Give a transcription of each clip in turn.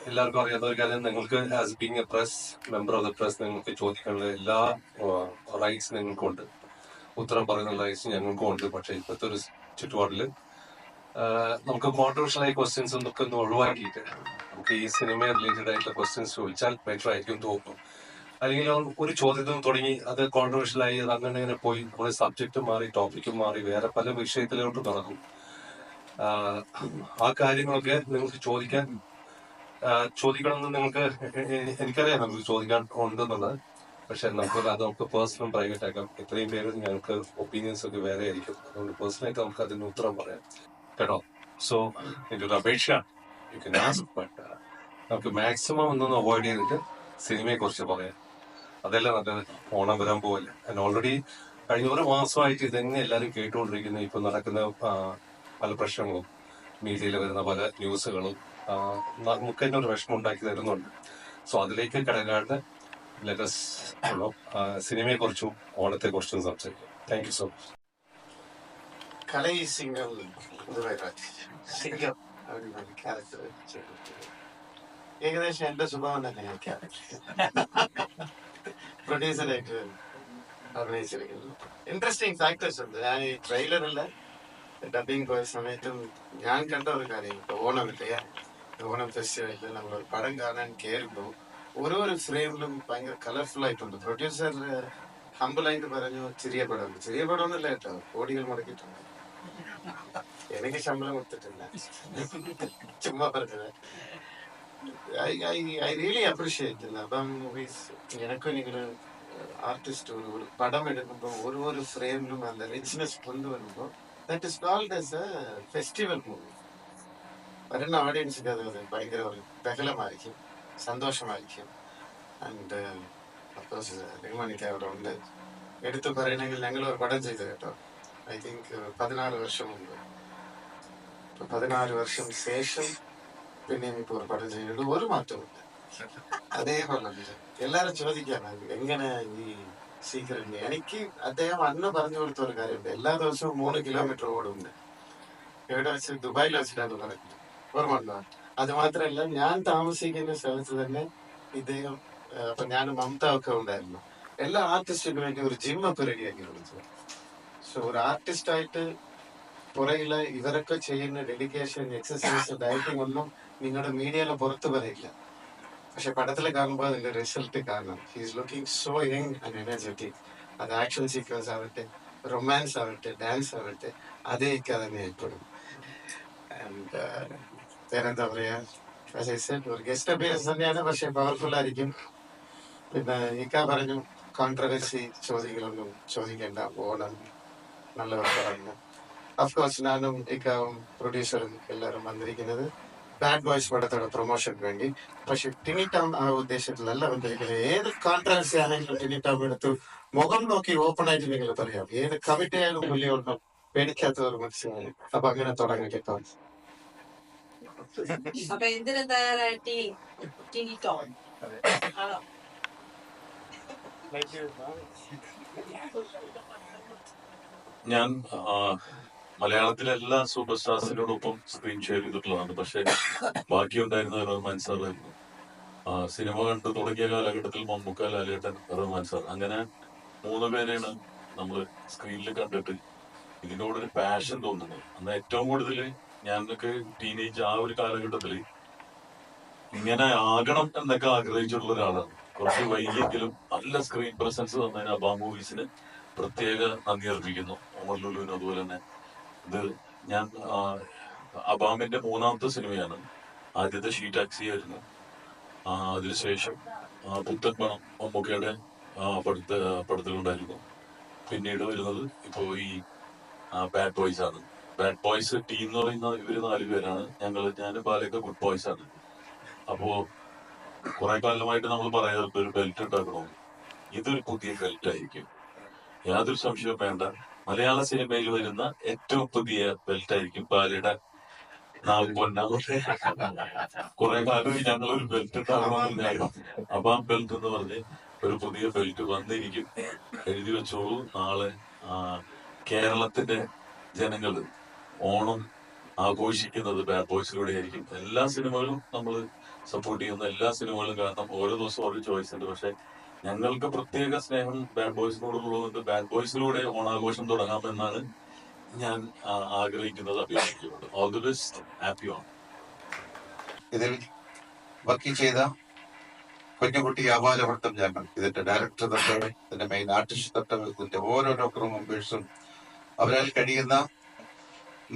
എല്ലാവർക്കും അറിയാത്ത ഒരു കാര്യം, നിങ്ങൾക്ക് as being A press member of the press നിങ്ങൾക്ക് ചോദിക്കാനുള്ള എല്ലാ റൈറ്റ്സ് നിങ്ങൾക്കുണ്ട്, ഉത്തരം പറയുന്ന റൈറ്റ്സ് ഞങ്ങൾക്കും ഉണ്ട്. പക്ഷെ ഇപ്പോഴത്തെ ഒരു ചുറ്റുപാടില് നമുക്ക് കോൺട്രവേഴ്ഷ്യൽ ആയ ക്വസ്റ്റ്യൻസ് ഒക്കെ ഒന്ന് ഒഴിവാക്കിയിട്ട് നമുക്ക് ഈ സിനിമ റിലേറ്റഡ് ആയിട്ടുള്ള ക്വസ്റ്റ്യൻസ് ചോദിച്ചാൽ ബെറ്റർ ആയിരിക്കും തോന്നുന്നു. അല്ലെങ്കിൽ ഒരു ചോദ്യത്തിൽ തുടങ്ങി അത് കോൺട്രവേഴ്ഷ്യൽ ആയി അത് അങ്ങനെ പോയി നമ്മുടെ സബ്ജക്റ്റും മാറി ടോപ്പിക്കും മാറി വേറെ പല വിഷയത്തിലോട്ട് നടക്കും. ആ കാര്യങ്ങളൊക്കെ നിങ്ങൾക്ക് ചോദിക്കണമെന്ന് നിങ്ങൾക്ക് എനിക്കറിയാം നമുക്ക് ചോദിക്കാൻ ഉണ്ടെന്നുള്ളത്. പക്ഷെ നമുക്ക് പേഴ്സണൽ പ്രൈവറ്റ് ആക്കാം. ഇത്രയും പേര് ഞങ്ങൾക്ക് ഒപ്പീനിയൻസ് ഒക്കെ വേറെ ആയിരിക്കും. അതുകൊണ്ട് പേഴ്സണലായിട്ട് നമുക്ക് അതിന് ഉത്തരം പറയാം കേട്ടോ. സോ എൻ്റെ ഒരു അപേക്ഷ യു കെൻ ആസ്ക്, ബട്ട് നമുക്ക് മാക്സിമം ഒന്നൊന്ന് അവോയ്ഡ് ചെയ്തിട്ട് സിനിമയെ കുറിച്ച് പറയാം. അതല്ല നല്ലത്. ഓണം വരാൻ പോവല്ലേ. ഓൾറെഡി കഴിഞ്ഞ ഒരു മാസമായിട്ട് ഇതന്നെ എല്ലാവരും കേട്ടുകൊണ്ടിരിക്കുന്നു. ഇപ്പൊ നടക്കുന്ന പല പ്രശ്നങ്ങളും മീഡിയയിൽ വരുന്ന പല ന്യൂസുകളും നമുക്ക് തന്നെ ഒരു വിഷമം ഉണ്ടാക്കി തരുന്നുണ്ട്. സോ അതിലേക്ക് കിടക്കാണ്ട് ലെറ്റസ് സിനിമയെ കുറിച്ചും ഓണത്തെ കുറിച്ചും സംസാരിക്കാം. Thank you so much. Kalai Singam Singam character ഏകദേശം എന്റെ സ്വഭാവം തന്നെ പ്രൊഡ്യൂസറായിട്ട് അഭിനയിച്ചിരിക്കുന്നു. ഇൻട്രസ്റ്റിംഗ് ഫാക്ടേഴ്സ് ഉണ്ട്. ഞാൻ ഈ ട്രെയിലറില് ഡബിങ് പോയ സമയത്തും ഞാൻ കണ്ട ഒരു കാര്യം, ഓണം ഇല്ലയാ, ഓണം ഫെസ്റ്റിവലിൽ നമ്മൾ പടം കാണാൻ കയറുമ്പോൾ ഓരോരോ ഫ്രെയിമിലും ഭയങ്കര കളർഫുൾ ആയിട്ടുണ്ട്. പ്രൊഡ്യൂസർ ഹംബിളായിട്ട് പറഞ്ഞു ചെറിയ പടം ഒന്നുമില്ല കേട്ടോ, കോടികൾ മുടക്കിയിട്ടുണ്ട്. എനിക്ക് ശമ്പളം കൊടുത്തിട്ടില്ല, ചുമ്മാ പറഞ്ഞത്. ഐ റിയലി അപ്രീഷിയേറ്റ് അപ്പം മൂവീസ്. എനിക്കും നിങ്ങൾ ആർട്ടിസ്റ്റ് ഒരു പടം എടുക്കുമ്പോൾ ഓരോരോ ഫ്രെയിമിലും அந்த റിച്ച്നെസ് കൊണ്ടുവരുമ്പോൾ that is called as a festival movie. വരുന്ന ഓഡിയൻസിന് അത് ഭയങ്കര ഒരു ബഹളമായിരിക്കും, സന്തോഷമായിരിക്കും. ആൻഡ് അഫ്കോഴ്സ് രഘുമണിക്ക് അവിടെ ഉണ്ട്. എടുത്തു പറയണമെങ്കിൽ ഞങ്ങൾ ഒരു പടം ചെയ്തു കേട്ടോ, ഐ തിങ്ക് 14 വർഷം മുമ്പ്. 14 വർഷം ശേഷം പിന്നെയും ഇപ്പോൾ ഒരു പടം ചെയ്യുന്നത് ഒരു മാറ്റമില്ല, അതേപോലെ. എല്ലാരും ചോദിക്കാണ് എങ്ങനെ ഈ സീക്രട്ട്. എനിക്ക് അദ്ദേഹം അന്ന് പറഞ്ഞു കൊടുത്ത ഒരു കാര്യമുണ്ട്, എല്ലാ ദിവസവും 3 കിലോമീറ്റർ ഓടുണ്ട്. എവിടെ വെച്ച്? ദുബായിൽ വെച്ചിട്ടാണ് പറയുന്നത്, ഓർമ്മ. അത് മാത്രമല്ല, ഞാൻ താമസിക്കുന്ന സ്ഥലത്ത് തന്നെ ഇദ്ദേഹം, അപ്പൊ ഞാൻ മമത ഒക്കെ ഉണ്ടായിരുന്നു, എല്ലാ ആർട്ടിസ്റ്റിനു വേണ്ടി ഒരു ജിമ്മൊക്കെ റെഡിയാക്കി കൊടുത്തു. സോ ഒരു ആർട്ടിസ്റ്റായിട്ട് പുറകില് ഇവരൊക്കെ ചെയ്യുന്ന ഡെഡിക്കേഷൻ, എക്സസൈസ്, ഡയറ്റിംഗ് ഒന്നും നിങ്ങളുടെ മീഡിയയിലെ പുറത്ത് പറയില്ല. പക്ഷെ പടത്തിൽ കാണുമ്പോൾ അതിന്റെ റിസൾട്ട് കാണാം. He's looking so young and energetic. അത് ആക്ഷൻ സീക്വൻസ് ആവട്ടെ, റൊമാൻസ് ആവട്ടെ, ഡാൻസ് ആവട്ടെ, അതേക്ക് തന്നെ ഏർപ്പെടും. ആൻഡ് വേറെന്താ പറയാ, ഒരു ഗസ്റ്റ് അപ്പിയറൻസ് തന്നെയാണ്, പക്ഷെ പവർഫുൾ ആയിരിക്കും. പിന്നെ ഇക്ക പറഞ്ഞു കോൺട്രവേഴ്സി ചോദ്യങ്ങളൊന്നും ചോദിക്കേണ്ട, ഓണം നല്ലവർ പറഞ്ഞു. അഫ്കോഴ്സ് ഞാനും ഇക്കാവും പ്രൊഡ്യൂസറും എല്ലാവരും വന്നിരിക്കുന്നത് ബാഡ് ബോയ്സ് പടത്തോടെ പ്രൊമോഷന് വേണ്ടി. പക്ഷെ ടിനി ടൗൺ ആ ഉദ്ദേശത്തിലല്ല വന്നിരിക്കുന്നത്. ഏത് കോൺട്രവേഴ്സി ആണെങ്കിലും ടിനി ടൗൺ എടുത്ത് മുഖം നോക്കി ഓപ്പൺ ആയിട്ട് നിങ്ങൾ പറയാം. ഏത് കമ്മിറ്റി ആയാലും പുള്ളിയോടണം പേടിക്കാത്ത ഒരു മനുഷ്യനാണ്. അപ്പൊ അങ്ങനെ തുടങ്ങി കേട്ടോ. അപ്പൊ എന്തിനും തയ്യാറായിട്ട് ടിനി ടൗൺ ആണോ? ഞാൻ മലയാളത്തിലെ എല്ലാ സൂപ്പർ സ്റ്റാർസിനോടൊപ്പം സ്ക്രീൻ ഷെയർ ചെയ്തിട്ടുള്ളതാണ്. പക്ഷെ ബാക്കിയുണ്ടായിരുന്ന റഹ്മാൻ സാറായിരുന്നു. സിനിമ കണ്ടു തുടങ്ങിയ കാലഘട്ടത്തിൽ മമ്മൂക്ക, ലാലേട്ടൻ, റഹ്മാൻ സാർ, അങ്ങനെ 3 പേരെയാണ് നമ്മൾ സ്ക്രീനിൽ കണ്ടിട്ട് ഇതിനോടൊരു പാഷൻ തോന്നുന്നത്. അന്ന് ഏറ്റവും കൂടുതൽ ഞാനൊക്കെ ടീനേജ് ആ ഒരു കാലഘട്ടത്തിൽ ഇങ്ങനെ ആകണം എന്നൊക്കെ ആഗ്രഹിച്ചിട്ടുള്ള ഒരാളാണ്. കുറച്ച് വൈകിയെങ്കിലും നല്ല സ്ക്രീൻ പ്രസൻസ് തന്നതിന് അബാ മൂവീസിന് പ്രത്യേക നന്ദി അർപ്പിക്കുന്നു. ഒമർ ലുലുവിനും അതുപോലെ തന്നെ. ഇത് ഞാൻ അബാമിന്റെ 3ാമത്തെ സിനിമയാണ്. ആദ്യത്തെ ഷീ ടാക്സി ആയിരുന്നു. അതിനുശേഷം പുത്തൻ പണം മമ്മൂക്കയുടെ പടത്തിലുണ്ടായിരുന്നു. പിന്നീട് വരുന്നത് ഇപ്പോ ഈ ബാഡ് ബോയ്സ് ആണ്. ബാഡ് ബോയ്സ് ടീം എന്ന് പറയുന്ന ഇവര് 4 പേരാണ്. ഞാൻ ബാലയൊക്കെ ഗുഡ് ബോയ്സ് ആണ്. അപ്പോ കുറെ കാലമായിട്ട് നമ്മൾ പറയാറുണ്ട് ഒരു ബെൽറ്റ് ഉണ്ടാക്കണമെന്ന്. ഇതൊരു പുതിയ ബെൽറ്റ് ആയിരിക്കും, യാതൊരു സംശയവും വേണ്ട. മലയാള സിനിമയിൽ വരുന്ന ഏറ്റവും പുതിയ ബെൽറ്റ് ആയിരിക്കും ബാലയുടെ കുറെ കാലം ഞങ്ങളൊരു ബെൽറ്റ് ഉണ്ടാകണമെന്നുണ്ടായിരുന്നു. അബാം ബെൽറ്റ് എന്ന് പറഞ്ഞ് ഒരു പുതിയ ബെൽറ്റ് വന്നിരിക്കും. എഴുതി വെച്ചോളൂ. നാളെ കേരളത്തിന്റെ ജനങ്ങള് ഓണം ആഘോഷിക്കുന്നത് ബാഡ് ബോയ്സിലൂടെ ആയിരിക്കും. എല്ലാ സിനിമകളും നമ്മൾ സപ്പോർട്ട് ചെയ്യുന്ന എല്ലാ സിനിമകളും കാരണം ഓരോ ദിവസവും ഓരോ ചോയ്സ് ഉണ്ട്. പക്ഷെ ഞങ്ങൾക്ക് പ്രത്യേക സ്നേഹം ബാഡ് ബോയ്സിനോടുള്ളതുകൊണ്ട് ബാഡ് ബോയ്സിലൂടെ ഓണാഘോഷം തുടങ്ങാമെന്നാണ് ഞാൻ ആഗ്രഹിക്കുന്നത്, അപേക്ഷിക്കുന്നത്. ഓൾ ദി ബെസ്റ്റ്, ഹാപ്പി ഓൺ. ഇതിൽ വർക്ക് ചെയ്ത കുഞ്ഞുകുട്ടി ആപാലവൃത്തം ഞങ്ങൾ, ഇതിന്റെ ഡയറക്ടർ തൊട്ട് ഇതിന്റെ മെയിൻ ആർട്ടിസ്റ്റ് തൊട്ട് ഇതിന്റെ ഓരോരോ ക്രൂ മെമ്പേഴ്സും അവരാൽ കഴിയുന്ന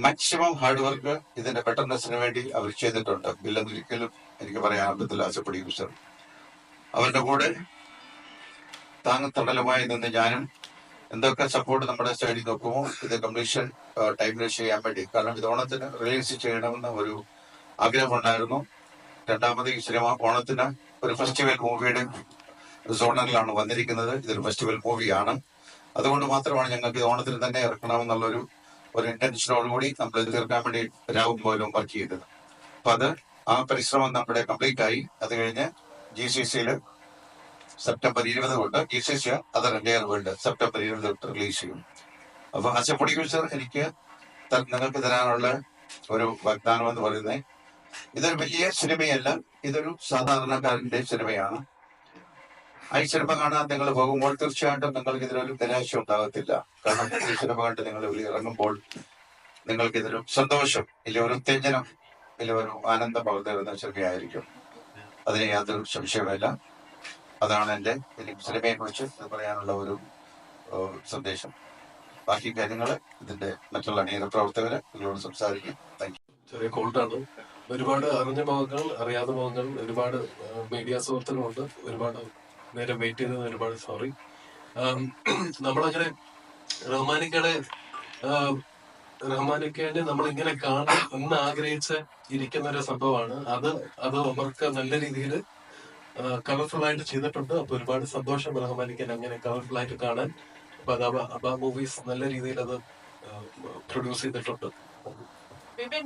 മാക്സിമം ഹാർഡ് വർക്ക് ഇതിന്റെ ബെറ്റർനെസ്സിന് വേണ്ടി അവർ ചെയ്തിട്ടുണ്ട്. ഇല്ലെന്നൊരിക്കലും എനിക്ക് പറയാൻ പറ്റില്ല. ആസ് എ പ്രൊഡ്യൂസർ അവരുടെ കൂടെ താങ്ങത്തടലുമായി നിന്ന് ഞാനും എന്തൊക്കെ സപ്പോർട്ട് നമ്മുടെ സൈഡിൽ നോക്കുമോ ഇത് കംപ്ലീഷൻ ടൈമിൽ ചെയ്യാൻ വേണ്ടി, കാരണം ഇത് ഓണത്തിന് റിലീസ് ചെയ്യണമെന്ന ഒരു ആഗ്രഹമുണ്ടായിരുന്നു. രണ്ടാമത് ഈ സിനിമ ഓണത്തിന് ഒരു ഫെസ്റ്റിവൽ മൂവിയുടെ സോണറിലാണ് വന്നിരിക്കുന്നത്. ഇതൊരു ഫെസ്റ്റിവൽ മൂവിയാണ്. അതുകൊണ്ട് മാത്രമാണ് ഞങ്ങൾക്ക് ഇത് ഓണത്തിന് തന്നെ ഇറക്കണമെന്നുള്ളൊരു ഇന്റൻഷനോടുകൂടി നമ്മൾ ഇത് തീർക്കാൻ വേണ്ടി രാവും പോലും വർക്ക് ചെയ്തത്. അപ്പൊ അത് ആ പരിശ്രമം നമ്മുടെ കംപ്ലീറ്റ് ആയി. അത് കഴിഞ്ഞ് GCCയിൽ സെപ്റ്റംബർ 20 തൊട്ട് GCC other Indian world September 20 തൊട്ട് റിലീസ് ചെയ്യും. അപ്പൊ ആസ് എ പ്രൊഡ്യൂസർ എനിക്ക് നിങ്ങൾക്ക് തരാനുള്ള ഒരു വാഗ്ദാനം എന്ന് പറയുന്നത്, ഇതൊരു വലിയ സിനിമയല്ല, ഇതൊരു സാധാരണക്കാരന്റെ സിനിമയാണ്. ഈ സിനിമ കാണാൻ നിങ്ങൾ പോകുമ്പോൾ തീർച്ചയായിട്ടും നിങ്ങൾക്ക് ഇതിലൊരു നിരാശ ഉണ്ടാകത്തില്ല. കാരണം ഈ സിനിമ കണ്ട് നിങ്ങൾ ഇറങ്ങുമ്പോൾ നിങ്ങൾക്ക് ഇതിലൊരു സന്തോഷം, ഇല്ല ഒരു ഉത്തേജനം, ഇല്ല ഒരു ആനന്ദം പകർന്നു സിനിമയായിരിക്കും. അതിന് യാതൊരു സംശയമില്ല. അതാണ് എൻ്റെ സിനിമയെ കുറിച്ച് പറയാനുള്ള ഒരു സന്ദേശം. ബാക്കി കാര്യങ്ങൾ ഇതിന്റെ മറ്റുള്ള അണിയറ പ്രവർത്തകര് നിങ്ങളോട് സംസാരിക്കും. Thank you. ചെറിയ കോൾട്ടാണ്. ഒരുപാട് അറിഞ്ഞ മുഖങ്ങൾ, അറിയാത്ത മുഖങ്ങൾ, ഒരുപാട് മീഡിയ സുഹൃത്തുക്കളുണ്ട്. ഒരുപാട് നേരം വെയിറ്റ് ചെയ്തത് ഒരുപാട് സോറി. നമ്മളങ്ങനെ റഹ്മാനിക്കയുടെ നമ്മളിങ്ങനെ കാണാൻ എന്ന് ആഗ്രഹിച്ച് ഇരിക്കുന്ന ഒരു സംഭവമാണ് അത്. അവർക്ക് നല്ല രീതിയിൽ കളർഫുൾ ആയിട്ട് ചെയ്തിട്ടുണ്ട്. അപ്പൊ ഒരുപാട് സന്തോഷം റഹ്മാനിക്കൻ അങ്ങനെ കളർഫുൾ ആയിട്ട് കാണാൻ. അപ്പൊ മൂവീസ് നല്ല രീതിയിൽ അത് പ്രൊഡ്യൂസ് ചെയ്തിട്ടുണ്ട്.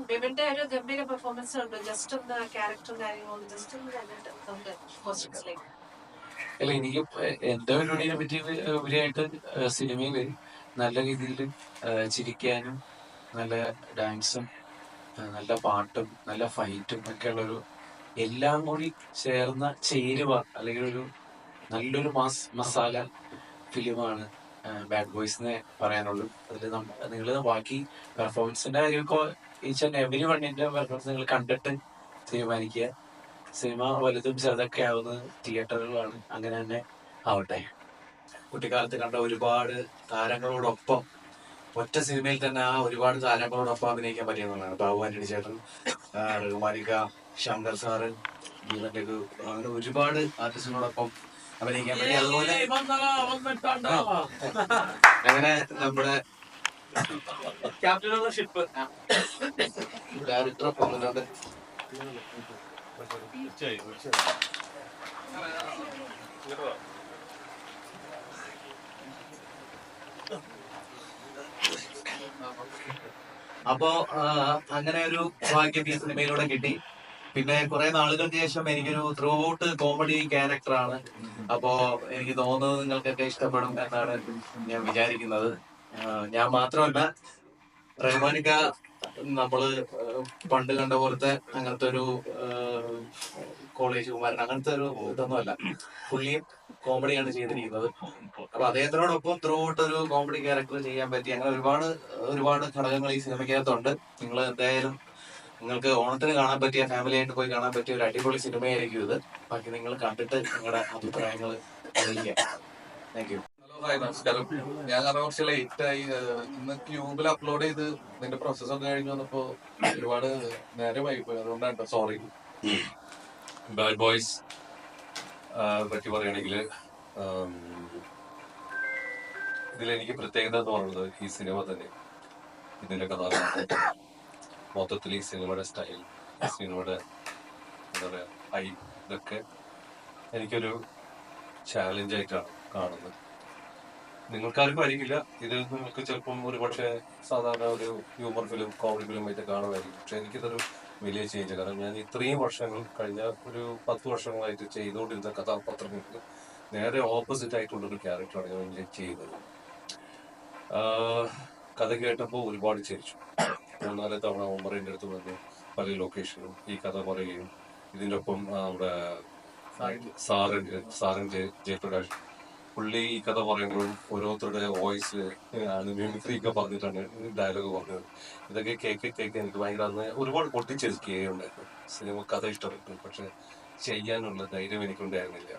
വിപിന്റെ ഒരു ഗംഭീര പെർഫോമൻസ് ഉണ്ട്. ജസ്റ്റ് ഒന്ന് ക്യാരക്ടറും കാര്യങ്ങളും ജസ്റ്റ് ഒന്ന് കണ്ടിട്ട് അല്ല, എനിക്ക് എന്റെ പരിപാടിയെ പറ്റി ഉപരിയായിട്ട് സിനിമയില് നല്ല രീതിയിൽ ചിരിക്കാനും നല്ല ഡാൻസും നല്ല പാട്ടും നല്ല ഫൈറ്റും ഒക്കെ ഉള്ളൊരു എല്ലാം കൂടി ചേർന്ന ചേരുവ അല്ലെങ്കിൽ ഒരു നല്ലൊരു മസാല ഫിലിമാണ് ബാഡ് ബോയ്സ് എന്ന് പറയാനുള്ളൂ. അതിൽ നിങ്ങൾ ബാക്കി പെർഫോമൻസിന്റെ കാര്യമൊക്കെ ഈച്ച് ആൻഡ് എവരി വണ്ണിന്റെ പെർഫോമൻസ് നിങ്ങൾ കണ്ടിട്ട് തീരുമാനിക്കുക. സിനിമ വലുതും ചെറുതൊക്കെ ആവുന്നത് തിയേറ്ററുകളാണ്. അങ്ങനെ തന്നെ ആവട്ടെ. കുട്ടിക്കാലത്ത് കണ്ട ഒരുപാട് താരങ്ങളോടൊപ്പം ഒറ്റ സിനിമയിൽ തന്നെ ആ ഒരുപാട് താരങ്ങളോടൊപ്പം അഭിനയിക്കാൻ പറ്റിയെന്നുള്ളതാണ്. ബാബു ആന്റണി ചേട്ടൻ, റഹ്മാനിക്ക, ശങ്കർ സാറ്, ജീവന്റെ അങ്ങനെ ഒരുപാട് ആർട്ടിസ്റ്റിനോടൊപ്പം അഭിനയിക്കാൻ പറ്റി. അതുപോലെ അങ്ങനെ നമ്മുടെ ക്യാപ്റ്റൻഷിപ്പ് ഡയറക്ടർ പോകുന്നുണ്ട്. അപ്പോ അങ്ങനെ ഒരു ഭാഗ്യം ഈ സിനിമയിലൂടെ കിട്ടി. പിന്നെ കുറെ നാളുകൾക്ക് ശേഷം എനിക്കൊരു ത്രൂ ഔട്ട് കോമഡി ക്യാരക്ടറാണ്. അപ്പോ എനിക്ക് തോന്നുന്നത് നിങ്ങൾക്കൊക്കെ ഇഷ്ടപ്പെടും എന്നാണ് ഞാൻ വിചാരിക്കുന്നത്. ഞാൻ മാത്രമല്ല, റഹ്മാനിക്ക നമ്മള് പണ്ട് കണ്ട പോലത്തെ അങ്ങനത്തെ ഒരു കോളേജ് കുമാരൻ അങ്ങനത്തെ ഒരു ഇതൊന്നും അല്ല. പുള്ളിയും കോമഡിയാണ് ചെയ്തിരിക്കുന്നത്. അപ്പൊ അദ്ദേഹത്തിനോടൊപ്പം ത്രൂ ഔട്ട് ഒരു കോമഡി ക്യാരക്ടർ ചെയ്യാൻ പറ്റി. അങ്ങനെ ഒരുപാട് ഘടകങ്ങൾ ഈ സിനിമയ്ക്കകത്തുണ്ട്. നിങ്ങൾ എന്തായാലും നിങ്ങൾക്ക് ഓണത്തിന് കാണാൻ പറ്റിയ, ഫാമിലി ആയിട്ട് പോയി കാണാൻ പറ്റിയ ഒരു അടിപൊളി സിനിമയായിരിക്കും ഇത്. ബാക്കി നിങ്ങൾ കണ്ടിട്ട് നിങ്ങളുടെ അഭിപ്രായങ്ങൾ അറിയിക്കുക. Thank you. നമസ്കാരം. ഞാൻ കാരണം കുറച്ച് ലേറ്റ് ആയി. ഇന്ന് ക്യൂബിൽ അപ്ലോഡ് ചെയ്ത് ഇതിന്റെ പ്രോസസ് ഒക്കെ കഴിഞ്ഞ് വന്നപ്പോ ഒരുപാട് നേരമായി പോയി. അതുകൊണ്ടാണ് സോറി. ബാഡ് ബോയ്സ് പറ്റി പറയുകയാണെങ്കിൽ ഇതിലെനിക്ക് പ്രത്യേകത എന്ന് പറയുന്നത് ഈ സിനിമ തന്നെ, ഇതിന്റെ കഥാപാത്രം, മൊത്തത്തിൽ ഈ സിനിമയുടെ സ്റ്റൈൽ, ഈ സിനിമയുടെ എന്താ പറയാ ഇതൊക്കെ എനിക്കൊരു ചാലഞ്ചായിട്ടാണ് കാണുന്നത്. നിങ്ങൾക്കാർക്കും ആയിരിക്കില്ല ഇത്. നിങ്ങൾക്ക് ചിലപ്പം ഒരു പക്ഷേ സാധാരണ ഒരു ഹ്യൂമർ ഫിലിം, കോമഡി ഫിലിം ആയിട്ട് കാണുമായിരിക്കും. പക്ഷെ എനിക്കിതൊരു വലിയ ചേഞ്ച്. കാരണം ഞാൻ ഇത്രയും വർഷങ്ങൾ, കഴിഞ്ഞ ഒരു 10 വർഷങ്ങളായിട്ട് ചെയ്തുകൊണ്ടിരുന്ന കഥാപാത്രങ്ങൾക്ക് നേരെ ഓപ്പോസിറ്റ് ആയിട്ടുള്ളൊരു ക്യാരക്ടറാണ് ഞാൻ ചെയ്യുന്നത്. കഥ കേട്ടപ്പോൾ ഒരുപാട് ചിരിച്ചു. 3-4 തവണ ഒമറിന്റെ അടുത്ത് വന്ന് പല ലൊക്കേഷനും ഈ കഥ പറയുകയും ഇതിന്റെ ഒപ്പം നമ്മുടെ സാറിൻ ജയപ്രകാശ് പുള്ളി ഈ കഥ പറയുമ്പോഴും ഓരോരുത്തരുടെ വോയിസ് മിമിക്രി ഒക്കെ പറഞ്ഞിട്ടാണ് ഡയലോഗ് പറഞ്ഞത്. ഇതൊക്കെ കേക്ക് എനിക്ക് ഭയങ്കര അന്ന് ഒരുപാട് പൊട്ടിച്ചെടുക്കുകയുണ്ടായിരുന്നു. സിനിമ കഥ ഇഷ്ടപ്പെട്ടു, പക്ഷെ ചെയ്യാനുള്ള ധൈര്യം എനിക്കുണ്ടായിരുന്നില്ല.